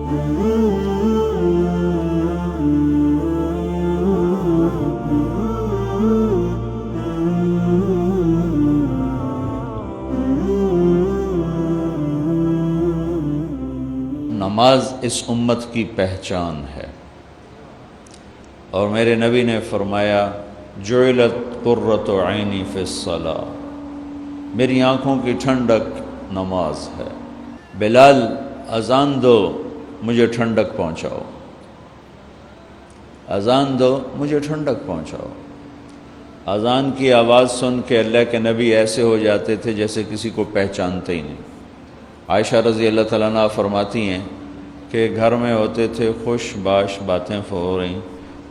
نماز اس امت کی پہچان ہے، اور میرے نبی نے فرمایا جعلت قرۃ عینی فی الصلاۃ، میری آنکھوں کی ٹھنڈک نماز ہے۔ بلال اذان دو مجھے ٹھنڈک پہنچاؤ، اذان دو مجھے ٹھنڈک پہنچاؤ۔ اذان کی آواز سن کے اللہ کے نبی ایسے ہو جاتے تھے جیسے کسی کو پہچانتے ہی نہیں۔ عائشہ رضی اللہ تعالیٰ عنہا فرماتی ہیں کہ گھر میں ہوتے تھے، خوش باش باتیں ہو رہی،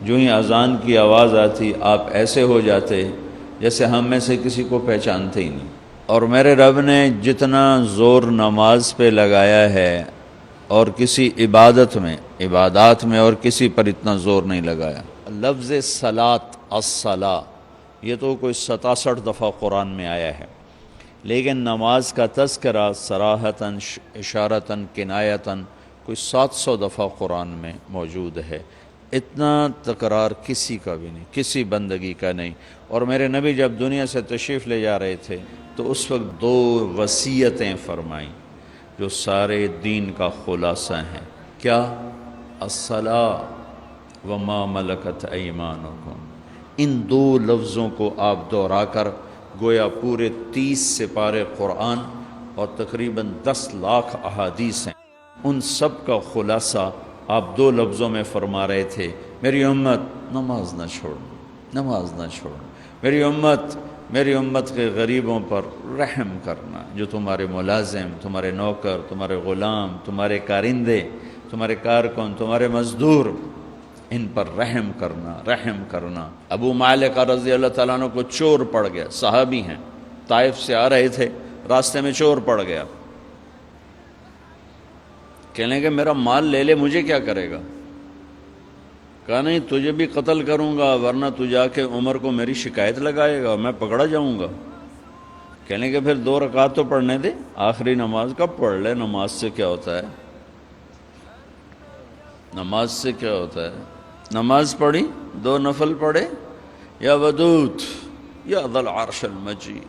جو ہی اذان کی آواز آتی آپ ایسے ہو جاتے جیسے ہم میں سے کسی کو پہچانتے ہی نہیں۔ اور میرے رب نے جتنا زور نماز پہ لگایا ہے اور کسی عبادات میں اور کسی پر اتنا زور نہیں لگایا۔ لفظ صلاۃ، الصلاۃ، یہ تو کوئی 67 دفعہ قرآن میں آیا ہے، لیکن نماز کا تذکرہ صراحتاً، اشارتاً، کنایتاً کوئی 700 دفعہ قرآن میں موجود ہے۔ اتنا تکرار کسی کا بھی نہیں، کسی بندگی کا نہیں۔ اور میرے نبی جب دنیا سے تشریف لے جا رہے تھے تو اس وقت 2 وصیتیں فرمائیں جو سارے دین کا خلاصہ ہیں۔ کیا؟ الصلاۃ وما ملکت ایمانکم، ان 2 لفظوں کو آپ دہرا کر گویا پورے 30 سپارے قرآن اور تقریباً 10 لاکھ احادیث ہیں، ان سب کا خلاصہ آپ 2 لفظوں میں فرما رہے تھے، میری امت نماز نہ چھوڑ، نماز نہ چھوڑ، میری امت کے غریبوں پر رحم کرنا، جو تمہارے ملازم، تمہارے نوکر، تمہارے غلام، تمہارے کارندے، تمہارے کارکن، تمہارے مزدور، ان پر رحم کرنا۔ ابو مالک رضی اللہ تعالیٰ عنہ کو چور پڑ گیا، صحابی ہیں، طائف سے آ رہے تھے، راستے میں چور پڑ گیا، کہنے لگے میرا مال لے لے، مجھے کیا کرے گا؟ کہا نہیں، تجھے بھی قتل کروں گا، ورنہ تو جا کے عمر کو میری شکایت لگائے گا، میں پکڑا جاؤں گا۔ کہنے لگے پھر 2 رکعت تو پڑھنے دے، آخری نماز کا پڑھ لے، نماز سے کیا ہوتا ہے؟ نماز سے کیا ہوتا ہے؟ نماز پڑھی، 2 نفل پڑھے، یا ودود یا ذا العرش المجید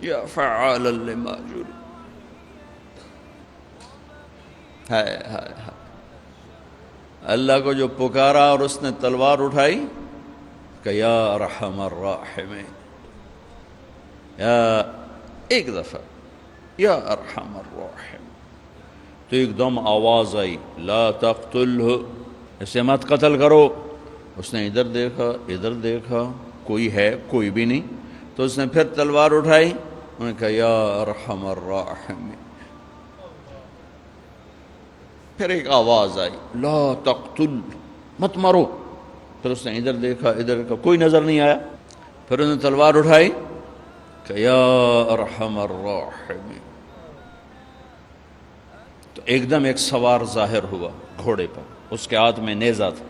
یا فعالا لما یرید، ہائے ہائے ہائے، اللہ کو جو پکارا اور اس نے تلوار اٹھائی کہ یا ارحم الراحمین، یا ایک دفعہ یا ارحم الراحمین، تو ایک دم آواز آئی لا تقتلہ، اسے مت قتل کرو۔ اس نے ادھر دیکھا، کوئی ہے؟ کوئی بھی نہیں۔ تو اس نے پھر تلوار اٹھائی، انہوں نے کہا یا ارحم الراحمین، پھر ایک آواز آئی لا تقتل، مت مارو۔ پھر اس نے ادھر دیکھا، کوئی نظر نہیں آیا، پھر انہوں نے تلوار اٹھائی کہ یا ارحم الراحمین، تو ایک دم ایک سوار ظاہر ہوا گھوڑے پر، اس کے ہاتھ میں نیزہ تھا،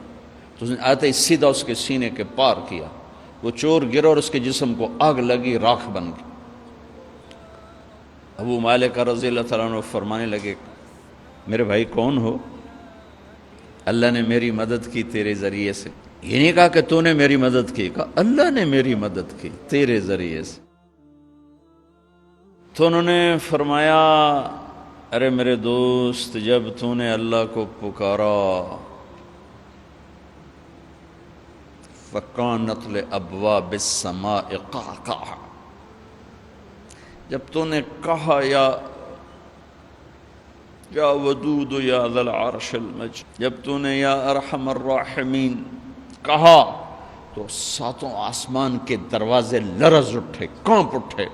تو اس نے آتے ہی سیدھا اس کے سینے کے پار کیا، وہ چور گرا اور اس کے جسم کو آگ لگی، راکھ بن گئی۔ ابو مالک رضی اللہ تعالیٰ عنہ فرمانے لگے میرے بھائی کون ہو؟ اللہ نے میری مدد کی تیرے ذریعے سے۔ یہ نہیں کہا کہ تو نے میری مدد کی، کہا اللہ نے میری مدد کی تیرے ذریعے سے۔ تو انہوں نے فرمایا ارے میرے دوست، جب تو نے اللہ کو پکارا فَكَانَتْ لِأَبْوَابِ السَّمَاءِ قَعْقَعًا، جب تو نے کہا یا ودود یا ذا العرش المجید، جب تو نے یا ارحم الراحمین کہا تو 7 آسمان کے دروازے لرز اٹھے، کانپ اٹھے۔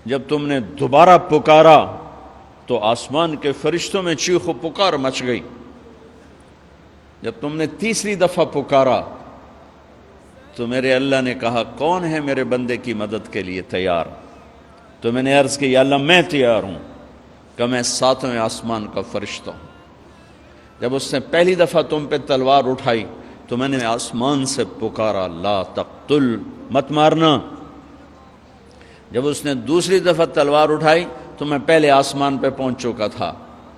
جب تم نے دوبارہ پکارا تو آسمان کے فرشتوں میں چیخ و پکار مچ گئی۔ جب تم نے 3ری دفعہ پکارا تو میرے اللہ نے کہا کون ہے میرے بندے کی مدد کے لیے تیار؟ تو میں نے عرض کی یا اللہ میں تیار ہوں، کہ میں 7ویں آسمان کا فرشتہ ہوں۔ جب اس نے پہلی دفعہ تم پہ تلوار اٹھائی تو میں نے آسمان سے پکارا لا تقتل، مت مارنا۔ جب اس نے 2ری دفعہ تلوار اٹھائی تو میں پہلے آسمان پہ پہنچ چکا تھا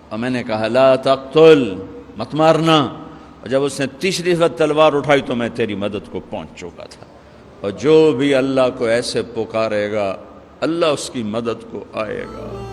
اور میں نے کہا لا تقتل، مت مارنا، اور جب اس نے تیسری وقت تلوار اٹھائی تو میں تیری مدد کو پہنچ چکا تھا۔ اور جو بھی اللہ کو ایسے پکارے گا اللہ اس کی مدد کو آئے گا۔